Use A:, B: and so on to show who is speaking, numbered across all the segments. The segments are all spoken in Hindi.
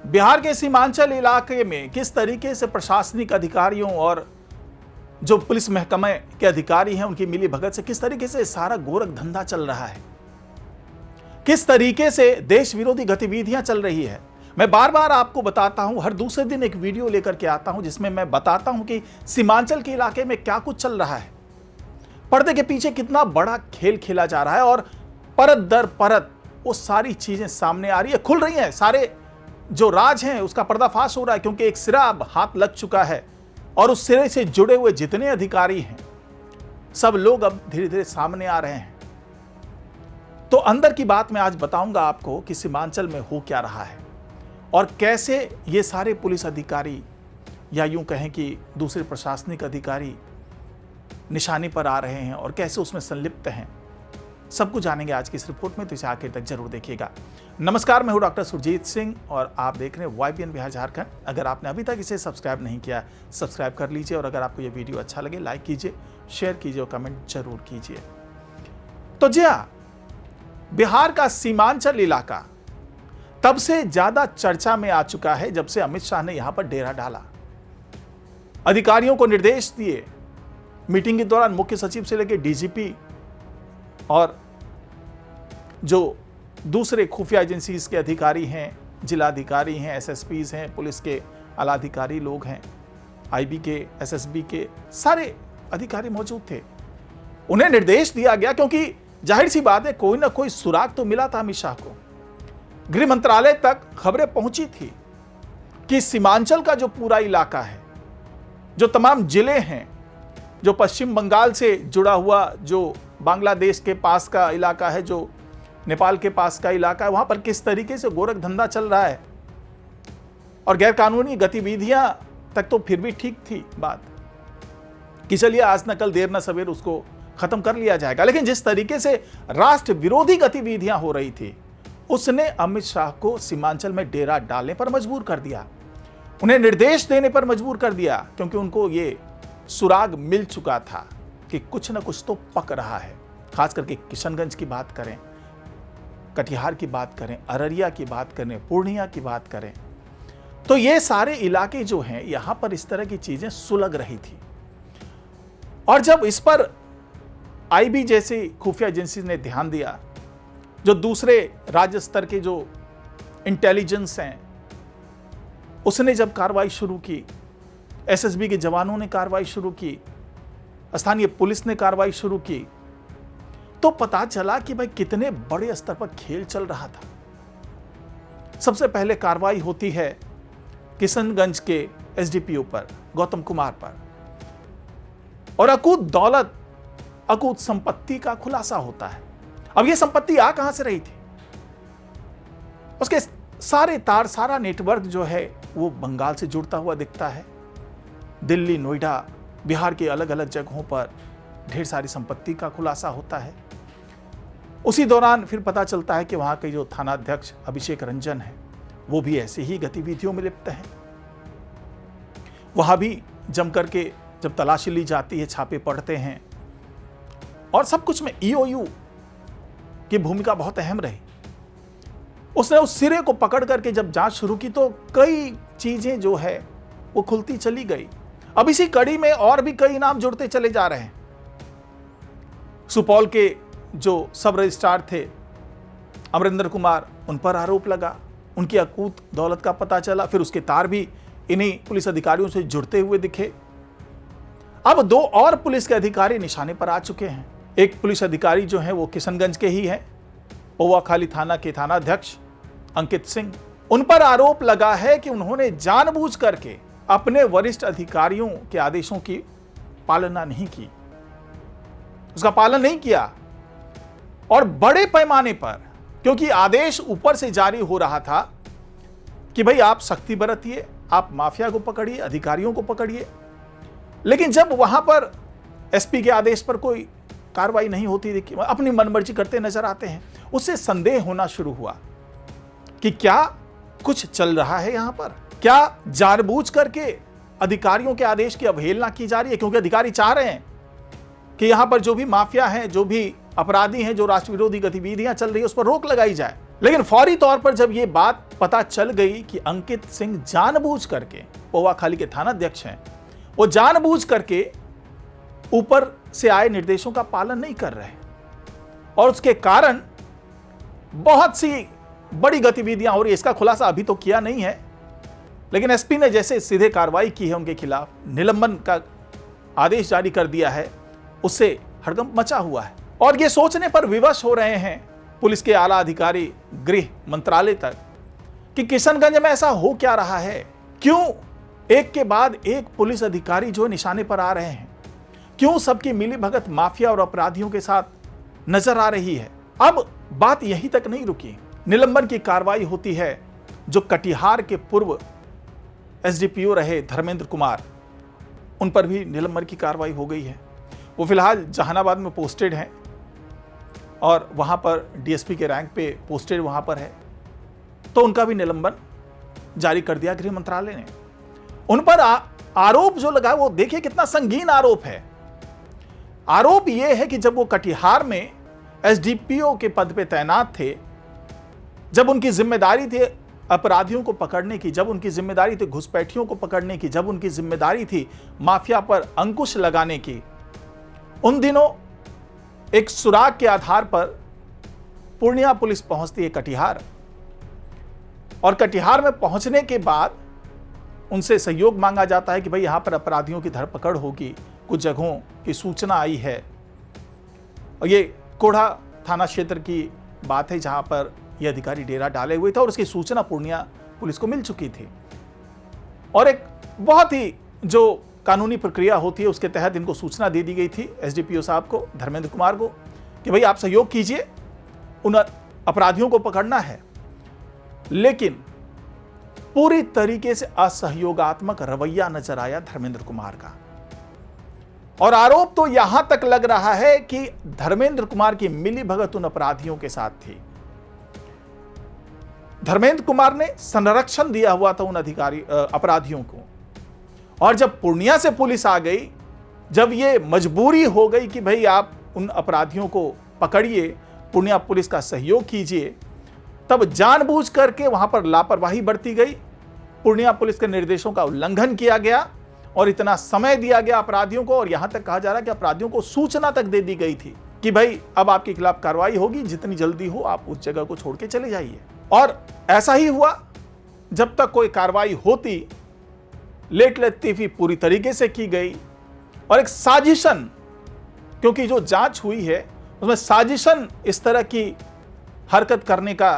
A: बिहार के सीमांचल इलाके में किस तरीके से प्रशासनिक अधिकारियों और जो पुलिस महकमे के अधिकारी हैं उनकी मिली भगत से किस तरीके से सारा गोरख धंधा चल रहा है, किस तरीके से देश विरोधी गतिविधियां चल रही है। मैं बार बार आपको बताता हूं, हर दूसरे दिन एक वीडियो लेकर के आता हूं जिसमें मैं बताता हूं कि सीमांचल के इलाके में क्या कुछ चल रहा है, पर्दे के पीछे कितना बड़ा खेल खेला जा रहा है और परत दर परत वो सारी चीजें सामने आ रही है, खुल रही हैं। सारे जो राज हैं उसका पर्दाफाश हो रहा है क्योंकि एक सिरा अब हाथ लग चुका है और उस सिरे से जुड़े हुए जितने अधिकारी हैं सब लोग अब धीरे धीरे सामने आ रहे हैं। तो अंदर की बात मैं आज बताऊंगा आपको कि सीमांचल में हो क्या रहा है और कैसे ये सारे पुलिस अधिकारी या यूं कहें कि दूसरे प्रशासनिक अधिकारी निशाने पर आ रहे हैं और कैसे उसमें संलिप्त हैं। सब कुछ जानेंगे आज की इस रिपोर्ट में, तो इसे आखिर तक जरूर देखिएगा। नमस्कार, मैं हूं डॉक्टर सुरजीत सिंह और आप देख रहे हैं YBN बिहार झारखंड। अगर आपने अभी तक इसे सब्सक्राइब नहीं किया, सब्सक्राइब कर लीजिए और अगर आपको यह वीडियो अच्छा लगे लाइक कीजिए, शेयर कीजिए और कमेंट जरूर कीजिए। तो जी हाँ, बिहार का सीमांचल इलाका तब से ज्यादा चर्चा में आ चुका है जब से अमित शाह ने यहां पर डेरा डाला। अधिकारियों को निर्देश दिए, मीटिंग के दौरान मुख्य सचिव से लेकर DGP और जो दूसरे खुफिया एजेंसीज के अधिकारी हैं, जिलाधिकारी हैं, SSPs हैं, पुलिस के आला अधिकारी लोग हैं, IB के, SSB के सारे अधिकारी मौजूद थे। उन्हें निर्देश दिया गया क्योंकि जाहिर सी बात है कोई ना कोई सुराग तो मिला था अमित शाह को। गृह मंत्रालय तक खबरें पहुंची थी कि सीमांचल का जो पूरा इलाका है, जो तमाम जिले हैं, जो पश्चिम बंगाल से जुड़ा हुआ, जो बांग्लादेश के पास का इलाका है, जो नेपाल के पास का इलाका है, वहां पर किस तरीके से गोरख धंधा चल रहा है और गैरकानूनी गतिविधियां तक तो फिर भी ठीक थी बात कि चलिए आज न कल देर न सवेर उसको खत्म कर लिया जाएगा। लेकिन जिस तरीके से राष्ट्र विरोधी गतिविधियां हो रही थी उसने अमित शाह को सीमांचल में डेरा डालने पर मजबूर कर दिया, उन्हें निर्देश देने पर मजबूर कर दिया क्योंकि उनको ये सुराग मिल चुका था कि कुछ न कुछ तो पक रहा है। खास करके किशनगंज की बात करें, कटिहार की बात करें, अररिया की बात करें, पूर्णिया की बात करें, तो ये सारे इलाके जो हैं यहां पर इस तरह की चीजें सुलग रही थी। और जब इस पर IB जैसी खुफिया एजेंसी ने ध्यान दिया, जो दूसरे राज्य स्तर के जो इंटेलिजेंस हैं उसने जब कार्रवाई शुरू की, SSB के जवानों ने कार्रवाई शुरू की, स्थानीय पुलिस ने कार्रवाई शुरू की, तो पता चला कि भाई कितने बड़े स्तर पर खेल चल रहा था। सबसे पहले कार्रवाई होती है किशनगंज के SDPO पर, गौतम कुमार पर, और अकूत दौलत, अकूत संपत्ति का खुलासा होता है। अब यह संपत्ति आ कहां से रही थी? उसके सारे तार, सारा नेटवर्क जो है वो बंगाल से जुड़ता हुआ दिखता है। दिल्ली, नोएडा, बिहार के अलग अलग जगहों पर ढेर सारी संपत्ति का खुलासा होता है। उसी दौरान फिर पता चलता है कि वहां के जो थानाध्यक्ष अभिषेक रंजन है वो भी ऐसे ही गतिविधियों में लिप्त हैं। वहां भी जम करके जब तलाशी ली जाती है, छापे पड़ते हैं और सब कुछ में EOU की भूमिका बहुत अहम रही। उसने उस सिरे को पकड़ करके जब जांच शुरू की तो कई चीजें जो है वो खुलती चली गई। अब इसी कड़ी में और भी कई नाम जुड़ते चले जा रहे हैं। सुपौल के जो सब रजिस्ट्रार थे अमरिंदर कुमार, उन पर आरोप लगा, उनकी अकूत दौलत का पता चला, फिर उसके तार भी इन्हीं पुलिस अधिकारियों से जुड़ते हुए दिखे। अब 2 और पुलिस के अधिकारी निशाने पर आ चुके हैं। एक पुलिस अधिकारी जो है वो किशनगंज के ही है, पौवाखाली थाना के थानाध्यक्ष अंकित सिंह। उन पर आरोप लगा है कि उन्होंने जानबूझ करके अपने वरिष्ठ अधिकारियों के आदेशों की पालना नहीं की, उसका पालन नहीं किया और बड़े पैमाने पर, क्योंकि आदेश ऊपर से जारी हो रहा था कि भाई आप सख्ती बरतिए, आप माफिया को पकड़िए, अधिकारियों को पकड़िए, लेकिन जब वहां पर SP के आदेश पर कोई कार्रवाई नहीं होती, अपनी मनमर्जी करते नजर आते हैं, उससे संदेह होना शुरू हुआ कि क्या कुछ चल रहा है यहां पर, क्या जानबूझ करके अधिकारियों के आदेश की अवहेलना की जा रही है, क्योंकि अधिकारी चाह रहे हैं कि यहां पर जो भी माफिया हैं, जो भी अपराधी हैं, जो राष्ट्र विरोधी गतिविधियां चल रही है उस पर रोक लगाई जाए। लेकिन फौरी तौर पर जब यह बात पता चल गई कि अंकित सिंह जानबूझ करके, पोवाखाली के थानाध्यक्ष हैं, वो जानबूझ करके ऊपर से आए निर्देशों का पालन नहीं कर रहे और उसके कारण बहुत सी बड़ी गतिविधियां हो रही है। इसका खुलासा अभी तो किया नहीं है, लेकिन एसपी ने जैसे सीधे कार्रवाई की है उनके खिलाफ, निलंबन का आदेश जारी कर दिया है, उससे हड़कंप मचा हुआ है। और ये सोचने पर विवश हो रहे हैं पुलिस के आला अधिकारी गृह मंत्रालय तक कि किशनगंज में ऐसा हो क्या रहा है, क्यों एक के बाद एक पुलिस अधिकारी जो निशाने पर आ रहे हैं, क्यों सबकी मिलीभगत माफिया और अपराधियों के साथ नजर आ रही है। अब बात यहीं तक नहीं रुकी, निलंबन की कार्रवाई होती है। जो कटिहार के पूर्व एसडीपीओ रहे धर्मेंद्र कुमार, उन पर भी निलंबन की कार्रवाई हो गई है। वो फिलहाल जहानाबाद में पोस्टेड हैं और वहां पर डीएसपी के रैंक पे पोस्टेड वहां पर है, तो उनका भी निलंबन जारी कर दिया गृह मंत्रालय ने। उन पर आरोप जो लगा वो देखिए कितना संगीन आरोप है। आरोप यह है कि जब वो कटिहार में एसडीपीओ के पद पे तैनात थे, जब उनकी जिम्मेदारी थी अपराधियों को पकड़ने की, जब उनकी जिम्मेदारी थी घुसपैठियों को पकड़ने की, जब उनकी जिम्मेदारी थी माफिया पर अंकुश लगाने की, उन दिनों एक सुराग के आधार पर पूर्णिया पुलिस पहुंचती है कटिहार, और कटिहार में पहुंचने के बाद उनसे सहयोग मांगा जाता है कि भाई यहां पर अपराधियों की धरपकड़ होगी, कुछ जगहों की सूचना आई है। और ये कोढ़ा थाना क्षेत्र की बात है जहां पर यह अधिकारी डेरा डाले हुए थे और उसकी सूचना पूर्णिया पुलिस को मिल चुकी थी। और एक बहुत ही जो कानूनी प्रक्रिया होती है उसके तहत इनको सूचना दे दी गई थी एसडीपीओ साहब को, धर्मेंद्र कुमार को, कि भाई आप सहयोग कीजिए, उन अपराधियों को पकड़ना है। लेकिन पूरी तरीके से असहयोगात्मक रवैया नजर आया धर्मेंद्र कुमार का। और आरोप तो यहां तक लग रहा है कि धर्मेंद्र कुमार की मिलीभगत उन अपराधियों के साथ थी। धर्मेंद्र कुमार ने संरक्षण दिया हुआ था उन अपराधियों को, और जब पूर्णिया से पुलिस आ गई, जब ये मजबूरी हो गई कि भाई आप उन अपराधियों को पकड़िए, पूर्णिया पुलिस का सहयोग कीजिए, तब जानबूझ करके वहां पर लापरवाही बरती गई, पूर्णिया पुलिस के निर्देशों का उल्लंघन किया गया और इतना समय दिया गया अपराधियों को, और यहां तक कहा जा रहा है कि अपराधियों को सूचना तक दे दी गई थी कि भाई अब आपके खिलाफ कार्रवाई होगी, जितनी जल्दी हो आप उस जगह को छोड़ के चले जाइए। और ऐसा ही हुआ। जब तक कोई कार्रवाई होती, लेट लतीफी पूरी तरीके से की गई और एक साजिशन, क्योंकि जो जांच हुई है उसमें साजिशन इस तरह की हरकत करने का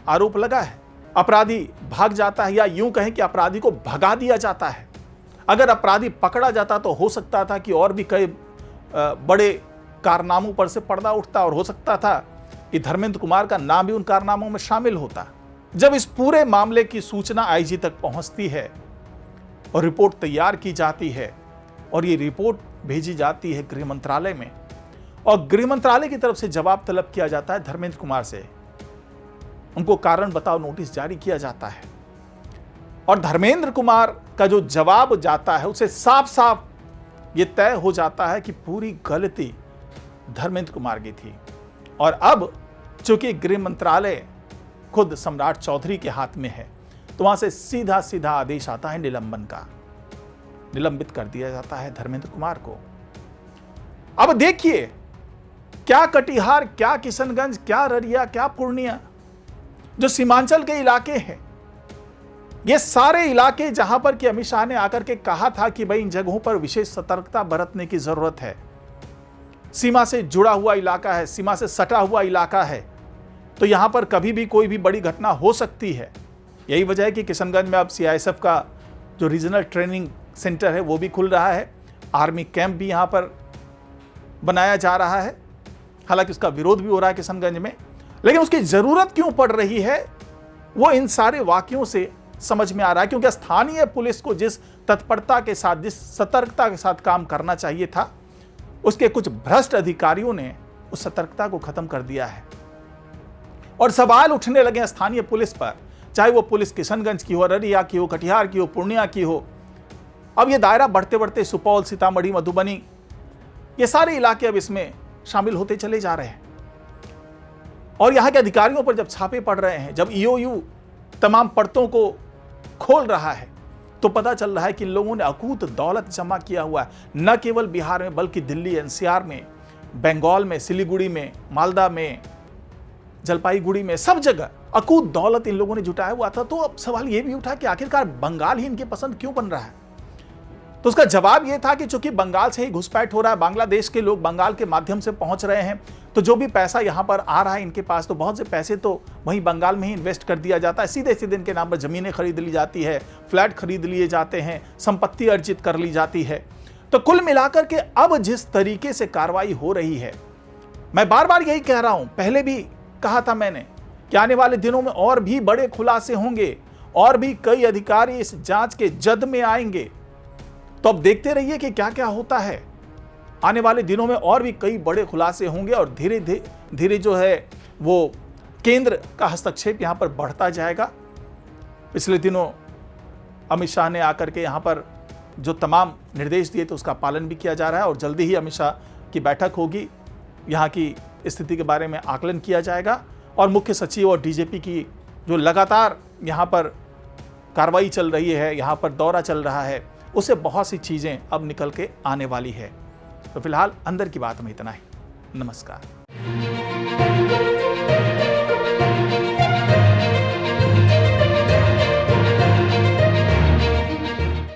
A: आरोप लगा है। अपराधी भाग जाता है, या यूं कहें कि अपराधी को भगा दिया जाता है। अगर अपराधी पकड़ा जाता तो हो सकता था कि और भी कई बड़े कारनामों पर से पर्दा उठता, और हो सकता था कि धर्मेंद्र कुमार का नाम भी उन कारनामों में शामिल होता। जब इस पूरे मामले की सूचना आईजी तक पहुंचती है और रिपोर्ट तैयार की जाती है और ये रिपोर्ट भेजी जाती है गृह मंत्रालय में, और गृह मंत्रालय की तरफ से जवाब तलब किया जाता है धर्मेंद्र कुमार से, उनको कारण बताओ नोटिस जारी किया जाता है, और धर्मेंद्र कुमार का जो जवाब जाता है उसे साफ साफ ये तय हो जाता है कि पूरी गलती धर्मेंद्र कुमार की थी। और अब चूंकि गृह मंत्रालय खुद सम्राट चौधरी के हाथ में है, तो वहां से सीधा सीधा आदेश आता है निलंबन का, निलंबित कर दिया जाता है धर्मेंद्र कुमार को। अब देखिए, क्या कटिहार, क्या किशनगंज, क्या ररिया, क्या पूर्णिया, जो सीमांचल के इलाके हैं, ये सारे इलाके जहां पर कि अमित शाह ने आकर के कहा था कि भाई इन जगहों पर विशेष सतर्कता बरतने की जरूरत है, सीमा से जुड़ा हुआ इलाका है, सीमा से सटा हुआ इलाका है, तो यहां पर कभी भी कोई भी बड़ी घटना हो सकती है। यही वजह है कि किशनगंज में अब सीआईएसएफ का जो रीजनल ट्रेनिंग सेंटर है वो भी खुल रहा है, आर्मी कैंप भी यहां पर बनाया जा रहा है। हालांकि उसका विरोध भी हो रहा है किशनगंज में, लेकिन उसकी जरूरत क्यों पड़ रही है वो इन सारे वाकयों से समझ में आ रहा है, क्योंकि स्थानीय पुलिस को जिस तत्परता के साथ, जिस सतर्कता के साथ काम करना चाहिए था, उसके कुछ भ्रष्ट अधिकारियों ने उस सतर्कता को खत्म कर दिया है। और सवाल उठने लगे स्थानीय पुलिस पर, चाहे वो पुलिस किशनगंज की हो, ररिया की हो, कटिहार की हो, पूर्णिया की हो। अब ये दायरा बढ़ते बढ़ते सुपौल, सीतामढ़ी, मधुबनी, ये सारे इलाके अब इसमें शामिल होते चले जा रहे हैं। और यहाँ के अधिकारियों पर जब छापे पड़ रहे हैं, जब ईओयू तमाम परतों को खोल रहा है, तो पता चल रहा है कि इन लोगों ने अकूत दौलत जमा किया हुआ है, न केवल बिहार में बल्कि दिल्ली एनसीआर में, बंगाल में, सिलीगुड़ी में, मालदा में, जलपाईगुड़ी में, सब जगह अकूत दौलत इन लोगों ने जुटाया हुआ था। तो अब सवाल यह भी उठा कि आखिरकार बंगाल ही इनके पसंद क्यों बन रहा है? तो उसका जवाब यह था कि चूंकि बंगाल से ही घुसपैठ हो रहा है, बांग्लादेश के लोग बंगाल के माध्यम से पहुंच रहे हैं, तो जो भी पैसा यहां पर आ रहा है इनके पास, तो बहुत से पैसे तो वहीं बंगाल में ही इन्वेस्ट कर दिया जाता है। सीधे सीधे इनके नाम पर जमीनें खरीद ली जाती है, फ्लैट खरीद लिए जाते हैं, संपत्ति अर्जित कर ली जाती है। तो कुल मिलाकर के अब जिस तरीके से कार्रवाई हो रही है, मैं बार बार यही कह रहा हूं, पहले भी कहा था मैंने कि आने वाले दिनों में और भी बड़े खुलासे होंगे और भी कई अधिकारी इस जांच के जद में आएंगे। तो अब देखते रहिए कि क्या क्या होता है। आने वाले दिनों में और भी कई बड़े खुलासे होंगे और धीरे धीरे जो है वो केंद्र का हस्तक्षेप यहां पर बढ़ता जाएगा। पिछले दिनों अमित शाह ने आकर के यहां पर जो तमाम निर्देश दिए थे उसका पालन भी किया जा रहा है और जल्दी ही अमित शाह की बैठक होगी, यहाँ की स्थिति के बारे में आकलन किया जाएगा और मुख्य सचिव और डीजीपी की जो लगातार यहाँ पर कार्रवाई चल रही है, यहाँ पर दौरा चल रहा है, उससे बहुत सी चीज़ें अब निकल के आने वाली है। तो फिलहाल अंदर की बात में इतना ही। नमस्कार।